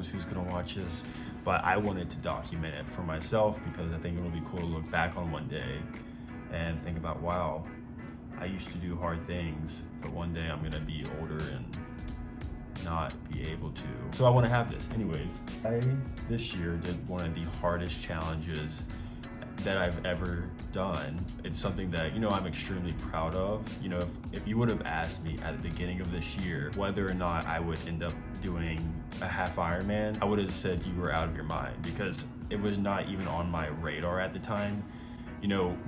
knows who's gonna watch this, but I wanted to document it for myself because I think it'll be cool to look back on one day and think about, wow, I used to do hard things, but one day I'm gonna be older and not be able to. So I want to have this. Anyways, I this year did one of the hardest challenges that I've ever done. It's something that, I'm extremely proud of. If you would have asked me at the beginning of this year whether or not I would end up doing a half Ironman, I would have said you were out of your mind because it was not even on my radar at the time.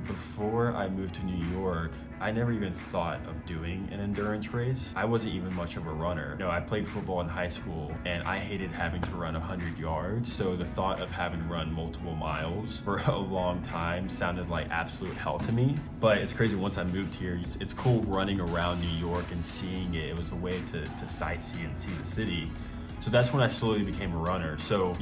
Before I moved to New York, I never even thought of doing an endurance race. I wasn't even much of a runner. I played football in high school and I hated having to run 100 yards. So the thought of having to run multiple miles for a long time sounded like absolute hell to me. But it's crazy, once I moved here, it's cool running around New York and seeing it. It was a way to sightsee and see the city. So that's when I slowly became a runner. So,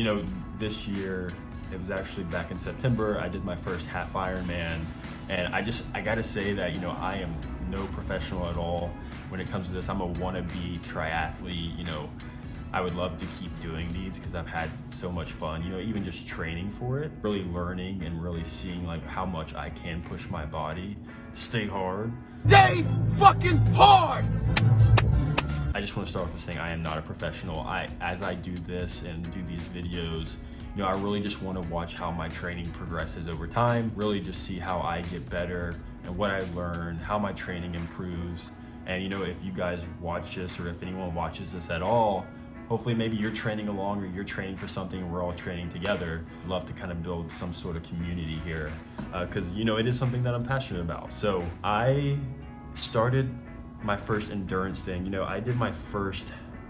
this year, it was actually back in September, I did my first half Ironman, and I gotta say that, I am no professional at all when it comes to this. I'm a wannabe triathlete. I would love to keep doing these because I've had so much fun, even just training for it, really learning and really seeing like how much I can push my body to stay hard. Stay fucking hard! I just want to start off with saying I am not a professional. As I do this and do these videos, I really just want to watch how my training progresses over time, really just see how I get better and what I learn, how my training improves. And if you guys watch this, or if anyone watches this at all, hopefully maybe you're training along or you're training for something and we're all training together. I'd love to kind of build some sort of community here because it is something that I'm passionate about. So I started my first endurance thing. I did my first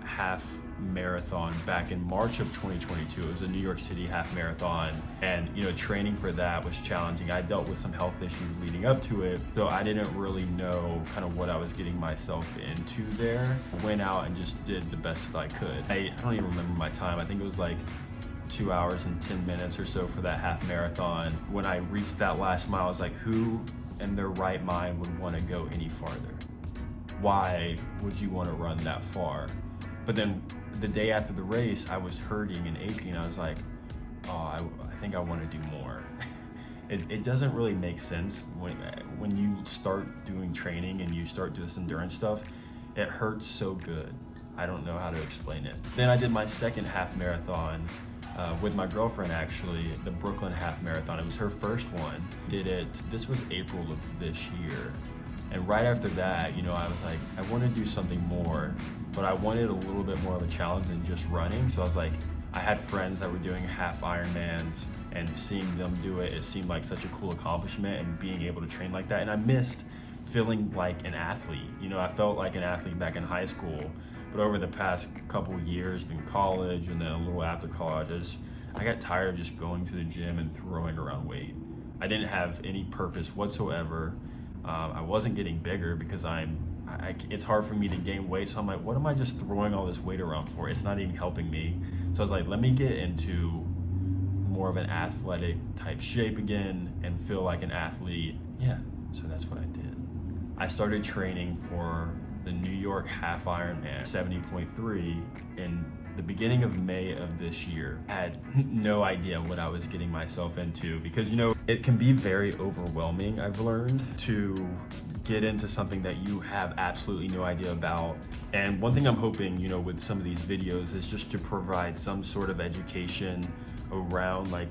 half marathon back in March of 2022. It was a New York City half marathon, and training for that was challenging. I dealt with some health issues leading up to it, so I didn't really know kind of what I was getting myself into there. I went out and just did the best that I could. I don't even remember my time. I think it was like 2 hours and 10 minutes or so for that half marathon. When I reached that last mile, I was like, who in their right mind would want to go any farther? Why would you want to run that far? But then the day after the race, I was hurting and aching. I was like, oh, I think I want to do more. It doesn't really make sense when you start doing training and you start doing this endurance stuff. It hurts so good. I don't know how to explain it. Then I did my second half marathon with my girlfriend, actually, the Brooklyn half marathon. It was her first one. This was April of this year. And right after that, I was like, I want to do something more, but I wanted a little bit more of a challenge than just running. So I was like, I had friends that were doing half Ironmans, and seeing them do it, it seemed like such a cool accomplishment, and being able to train like that. And I missed feeling like an athlete. I felt like an athlete back in high school, but over the past couple of years in college and then a little after college, I got tired of just going to the gym and throwing around weight. I didn't have any purpose whatsoever. I wasn't getting bigger because it's hard for me to gain weight. So I'm like, what am I just throwing all this weight around for? It's not even helping me. So I was like, let me get into more of an athletic type shape again and feel like an athlete. Yeah, so that's what I did. I started training for the New York half Ironman 70.3 in the beginning of May of this year. I had no idea what I was getting myself into because, it can be very overwhelming, I've learned, to get into something that you have absolutely no idea about. And one thing I'm hoping, with some of these videos is just to provide some sort of education around like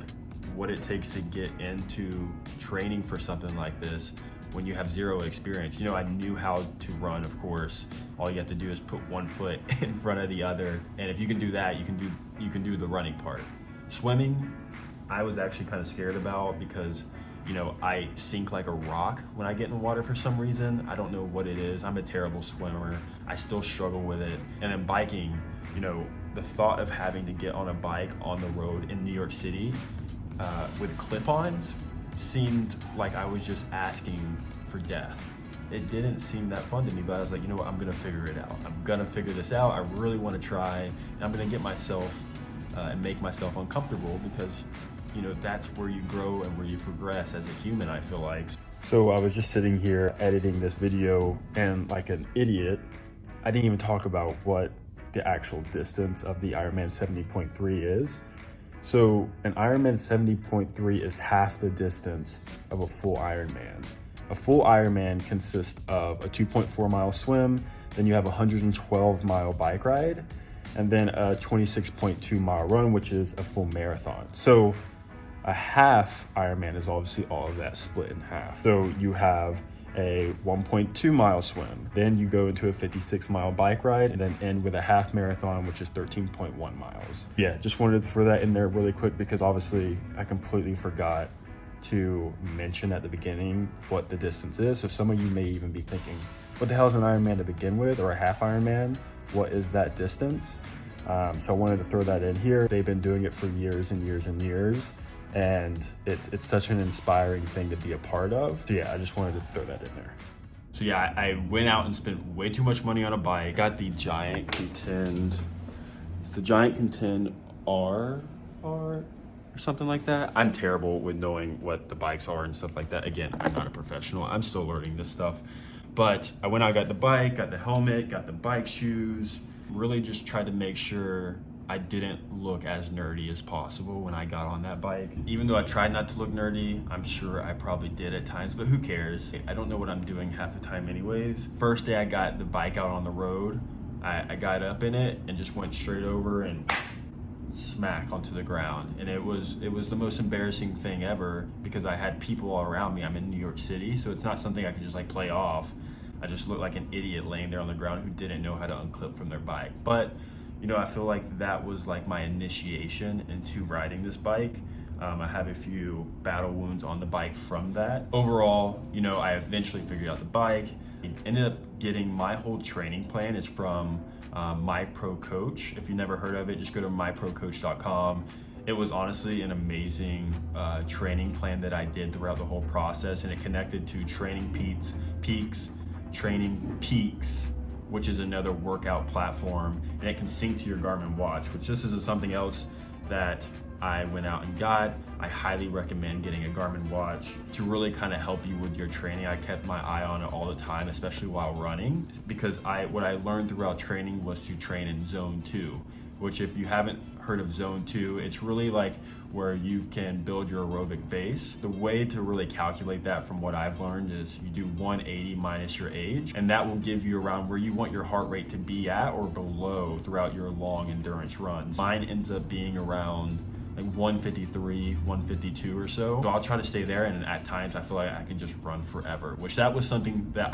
what it takes to get into training for something like this when you have zero experience. I knew how to run, of course. All you have to do is put one foot in front of the other. And if you can do that, you can do the running part. Swimming, I was actually kind of scared about because, I sink like a rock when I get in water for some reason. I don't know what it is. I'm a terrible swimmer. I still struggle with it. And then biking, the thought of having to get on a bike on the road in New York City with clip-ons seemed like I was just asking for death. It didn't seem that fun to me, but I was like, what, I'm gonna figure it out. I'm gonna figure this out. I really want to try, and I'm gonna get myself and make myself uncomfortable because, that's where you grow and where you progress as a human, I feel like. So I was just sitting here editing this video, and like an idiot, I didn't even talk about what the actual distance of the Ironman 70.3 is. So an Ironman 70.3 is half the distance of a full Ironman. A full Ironman consists of a 2.4 mile swim, then you have a 112 mile bike ride, and then a 26.2 mile run, which is a full marathon. So a half Ironman is obviously all of that split in half. So you have a 1.2 mile swim, then you go into a 56 mile bike ride, and then end with a half marathon, which is 13.1 miles. Yeah, just wanted to throw that in there really quick because obviously I completely forgot to mention at the beginning what the distance is. So some of you may even be thinking, what the hell is an Ironman to begin with, or a half Ironman? What is that distance? So I wanted to throw that in here. They've been doing it for years and years and years, and it's such an inspiring thing to be a part of. So yeah, I just wanted to throw that in there. So yeah, I went out and spent way too much money on a bike. Got the Giant Contend. It's the Giant Contend R or something like that. I'm terrible with knowing what the bikes are and stuff like that. Again, I'm not a professional. I'm still learning this stuff. But I went out, got the bike, got the helmet, got the bike shoes. Really just tried to make sure I didn't look as nerdy as possible when I got on that bike. Even though I tried not to look nerdy, I'm sure I probably did at times, but who cares? I don't know what I'm doing half the time anyways. First day I got the bike out on the road, I got up in it and just went straight over and smack onto the ground. And it was the most embarrassing thing ever because I had people all around me. I'm in New York City, so it's not something I could just like play off. I just looked like an idiot laying there on the ground who didn't know how to unclip from their bike. But you know, I feel like that was like my initiation into riding this bike. I have a few battle wounds on the bike from that. Overall, you know, I eventually figured out the bike. I ended up getting my whole training plan is from My Pro Coach. If you never heard of it, just go to myprocoach.com. It was honestly an amazing training plan that I did throughout the whole process, and it connected to Training Peaks, which is another workout platform, and it can sync to your Garmin watch, which this is something else that I went out and got. I highly recommend getting a Garmin watch to really kind of help you with your training. I kept my eye on it all the time, especially while running, because what I learned throughout training was to train in zone 2, which if you haven't heard of zone 2, it's really like where you can build your aerobic base. The way to really calculate that from what I've learned is you do 180 minus your age, and that will give you around where you want your heart rate to be at or below throughout your long endurance runs. Mine ends up being around like 153, 152 or so. So I'll try to stay there, and at times I feel like I can just run forever, which that was something that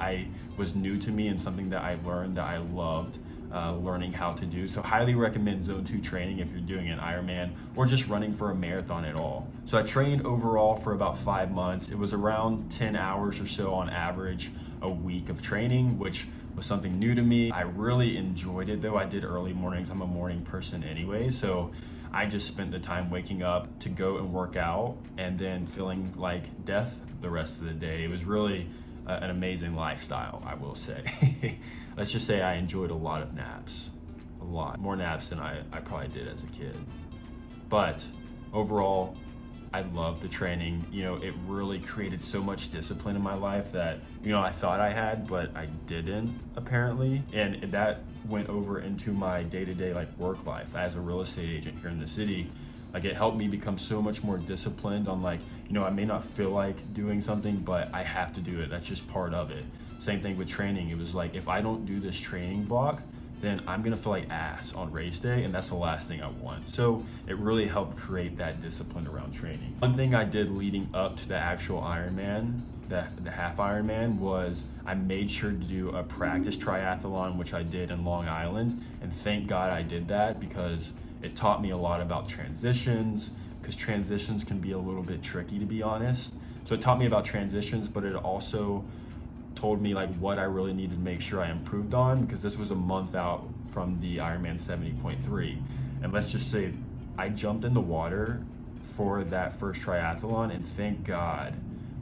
was new to me and something that I learned that I loved. Learning how to do. So highly recommend zone 2 training if you're doing an Ironman or just running for a marathon at all. So I trained overall for about 5 months. It was around 10 hours or so on average a week of training, which was something new to me. I really enjoyed it though. I did early mornings. I'm a morning person anyway, so I just spent the time waking up to go and work out and then feeling like death the rest of the day. It was really an amazing lifestyle, I will say. Let's just say I enjoyed a lot of naps, a lot more naps than I probably did as a kid. But overall, I loved the training. You know, it really created so much discipline in my life that, you know, I thought I had, but I didn't apparently. And that went over into my day-to-day like work life as a real estate agent here in the city. Like it helped me become so much more disciplined on like, you know, I may not feel like doing something, but I have to do it. That's just part of it. Same thing with training. It was like, if I don't do this training block, then I'm gonna feel like ass on race day, and that's the last thing I want. So it really helped create that discipline around training. One thing I did leading up to the actual Ironman, the half Ironman, was I made sure to do a practice triathlon, which I did in Long Island, and thank God I did that because it taught me a lot about transitions, because transitions can be a little bit tricky, to be honest. So it taught me about transitions, but it also told me like what I really needed to make sure I improved on, because this was a month out from the Ironman 70.3. And let's just say I jumped in the water for that first triathlon, and thank God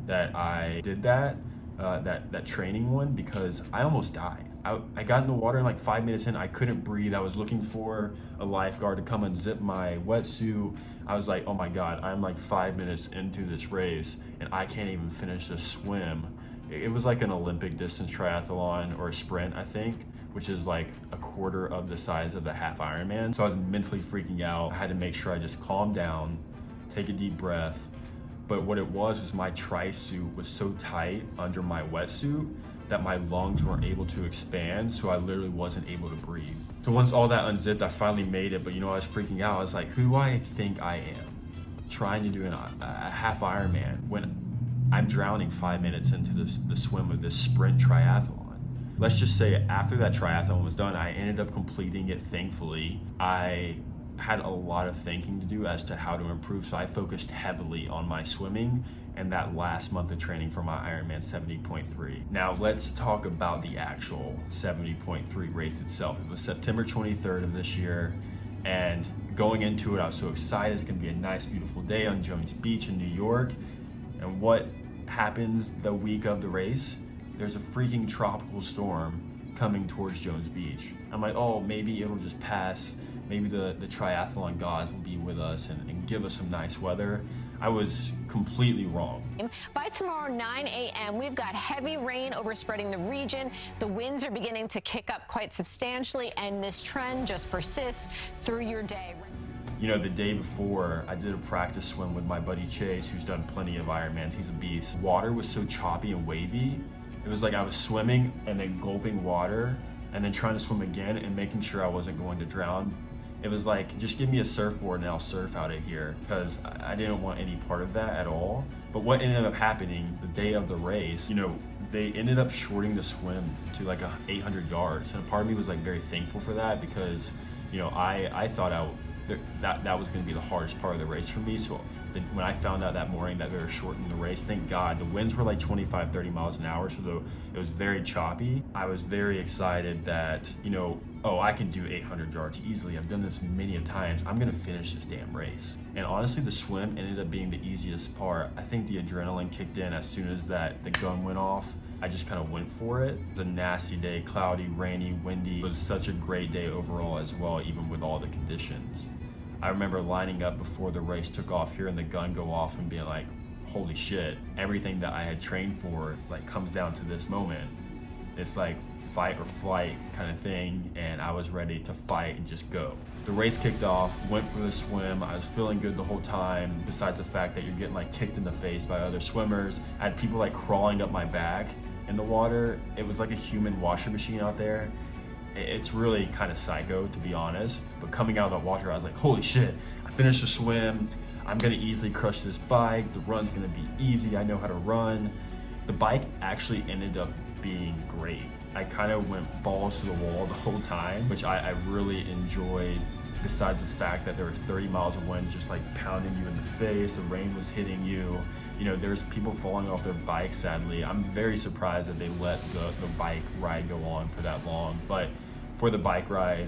that I did that training one, because I almost died. I got in the water and like 5 minutes in, I couldn't breathe. I was looking for a lifeguard to come unzip my wetsuit. I was like, oh my God, I'm like 5 minutes into this race and I can't even finish this swim. it was like an Olympic distance triathlon or a sprint, I think, which is like a quarter of the size of the half Ironman. So I was mentally freaking out. I had to make sure I just calmed down, take a deep breath. But what it was my tri-suit was so tight under my wetsuit that my lungs weren't able to expand, so I literally wasn't able to breathe. So once all that unzipped, I finally made it, but you know, I was freaking out. I was like, who do I think I am? Trying to do a half Ironman when I'm drowning 5 minutes into the swim of this sprint triathlon. Let's just say after that triathlon was done, I ended up completing it, thankfully. I had a lot of thinking to do as to how to improve, so I focused heavily on my swimming and that last month of training for my Ironman 70.3. Now let's talk about the actual 70.3 race itself. It was September 23rd of this year, and going into it, I was so excited. It's gonna be a nice, beautiful day on Jones Beach in New York. And what happens the week of the race? There's a freaking tropical storm coming towards Jones Beach. I'm like, oh, maybe it'll just pass. Maybe the triathlon gods will be with us and give us some nice weather. I was completely wrong. By tomorrow, 9 a.m., we've got heavy rain overspreading the region. The winds are beginning to kick up quite substantially, and this trend just persists through your day. You know, the day before, I did a practice swim with my buddy Chase, who's done plenty of Ironmans. He's a beast. Water was so choppy and wavy. It was like I was swimming and then gulping water and then trying to swim again and making sure I wasn't going to drown. It was like, just give me a surfboard and I'll surf out of here, because I didn't want any part of that at all. But what ended up happening the day of the race, you know, they ended up shorting the swim to like 800 yards. And a part of me was like very thankful for that, because, you know, I thought that was going to be the hardest part of the race for me. So when I found out that morning that they were shortening the race, thank God. The winds were like 25, 30 miles an hour, so it was very choppy. I was very excited that, you know, oh, I can do 800 yards easily. I've done this many a times. I'm gonna finish this damn race. And honestly, the swim ended up being the easiest part. I think the adrenaline kicked in as soon as the gun went off. I just kind of went for it. It was a nasty day, cloudy, rainy, windy. It was such a great day overall as well, even with all the conditions. I remember lining up before the race took off, hearing the gun go off and being like, holy shit, everything that I had trained for like comes down to this moment. It's like fight or flight kind of thing, and I was ready to fight and just go. The race kicked off, went for the swim. I was feeling good the whole time, besides the fact that you're getting like kicked in the face by other swimmers. I had people like crawling up my back in the water. It was like a human washing machine out there. It's really kind of psycho, to be honest. But coming out of the water, I was like, holy shit, I finished the swim. I'm gonna easily crush this bike. The run's gonna be easy. I know how to run. The bike actually ended up being great. I kind of went balls to the wall the whole time, which I really enjoyed, besides the fact that there was 30 miles of wind just like pounding you in the face. The rain was hitting you. You know, there's people falling off their bikes, sadly. I'm very surprised that they let the bike ride go on for that long. But for the bike ride,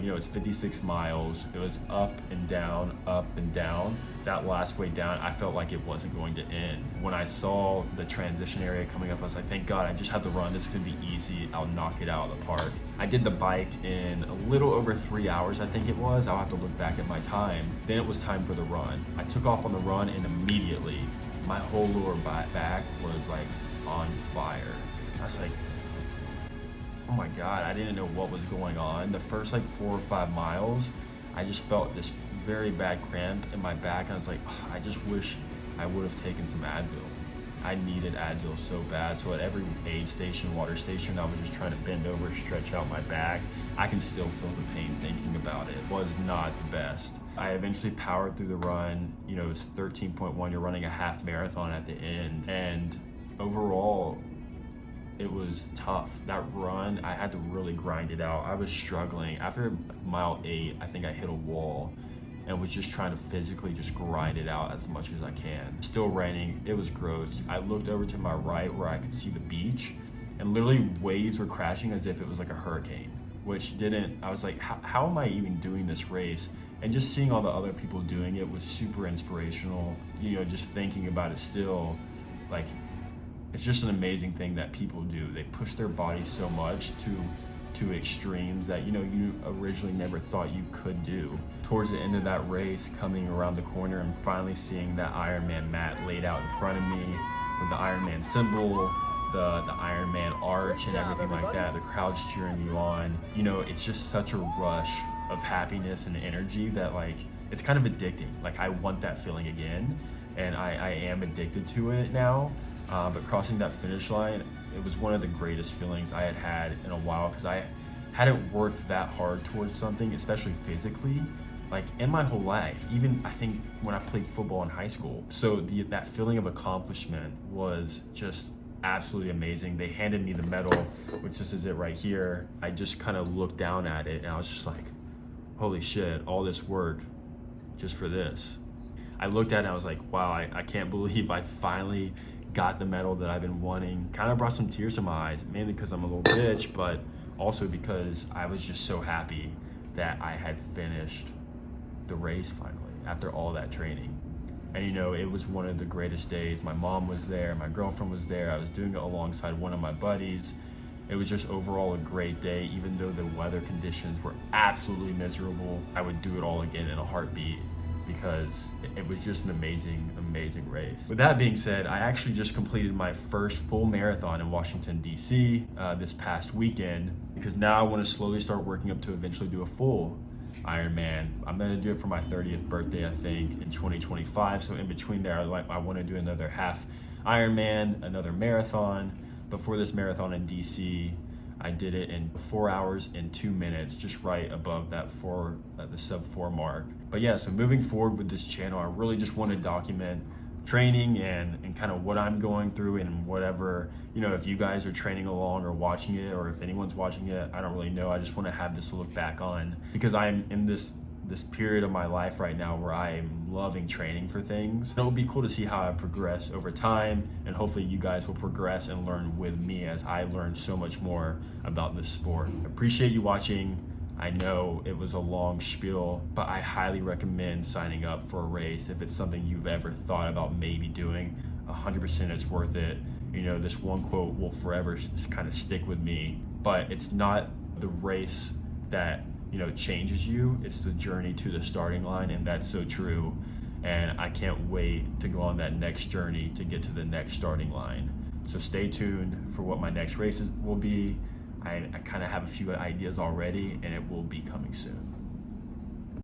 you know, it's 56 miles. It was up and down, up and down. That last way down, I felt like it wasn't going to end. When I saw the transition area coming up, I was like, thank God, I just have to run. This is gonna be easy. I'll knock it out of the park. I did the bike in a little over 3 hours, I think it was. I'll have to look back at my time. Then it was time for the run. I took off on the run, and immediately my whole lower back was like on fire. I was like, oh my God, I didn't know what was going on. The first like 4 or 5 miles, I just felt this very bad cramp in my back. And I was like, oh, I just wish I would have taken some Advil. I needed Advil so bad. So at every aid station, water station, I was just trying to bend over, stretch out my back. I can still feel the pain thinking about it. It was not the best. I eventually powered through the run. You know, it's 13.1, you're running a half marathon at the end. And overall, it was tough. That run, I had to really grind it out. I was struggling. After mile 8, I think I hit a wall and was just trying to physically just grind it out as much as I can. Still raining, it was gross. I looked over to my right where I could see the beach, and literally waves were crashing as if it was like a hurricane, which didn't, I was like, how am I even doing this race? And just seeing all the other people doing it was super inspirational. You know, just thinking about it still, like, it's just an amazing thing that people do. They push their bodies so much to extremes that, you know, you originally never thought you could do. Towards the end of that race, coming around the corner and finally seeing that Ironman mat laid out in front of me with the Ironman symbol, the Ironman arch and everything like that, the crowd's cheering you on, you know, it's just such a rush of happiness and energy that like, it's kind of addicting. Like I want that feeling again, and I am addicted to it now. But crossing that finish line, it was one of the greatest feelings I had in a while, because I hadn't worked that hard towards something, especially physically, like in my whole life, even I think when I played football in high school. So that feeling of accomplishment was just absolutely amazing. They handed me the medal, which this is it right here. I just kind of looked down at it and I was just like, holy shit, all this work just for this. I looked at it and I was like, wow, I can't believe I finally got the medal that I've been wanting. Kind of brought some tears to my eyes, mainly because I'm a little bitch, but also because I was just so happy that I had finished the race finally after all that training. And you know, it was one of the greatest days. My mom was there, my girlfriend was there. I was doing it alongside one of my buddies. It was just overall a great day. Even though the weather conditions were absolutely miserable, I would do it all again in a heartbeat, because it was just an amazing race. With that being said, I actually just completed my first full marathon in Washington, D.C. This past weekend, because now I want to slowly start working up to eventually do a full Ironman. I'm gonna do it for my 30th birthday, I think, in 2025. So in between there, I want to do another half Ironman, another marathon. Before this marathon in DC, I did it in 4 hours and 2 minutes, just right above that the sub 4 mark. But yeah, so moving forward with this channel, I really just want to document training and kind of what I'm going through, and whatever, you know, if you guys are training along or watching it, or if anyone's watching it, I don't really know. I just want to have this to look back on, because I'm in this period of my life right now where I am loving training for things. It will be cool to see how I progress over time, and hopefully you guys will progress and learn with me as I learn so much more about this sport. I appreciate you watching. I know it was a long spiel, but I highly recommend signing up for a race if it's something you've ever thought about maybe doing. 100% it's worth it. You know, this one quote will forever kind of stick with me, but it's not the race that, you know, changes you, it's the journey to the starting line, and that's so true. And I can't wait to go on that next journey to get to the next starting line. So stay tuned for what my next races will be. I kind of have a few ideas already, and it will be coming soon.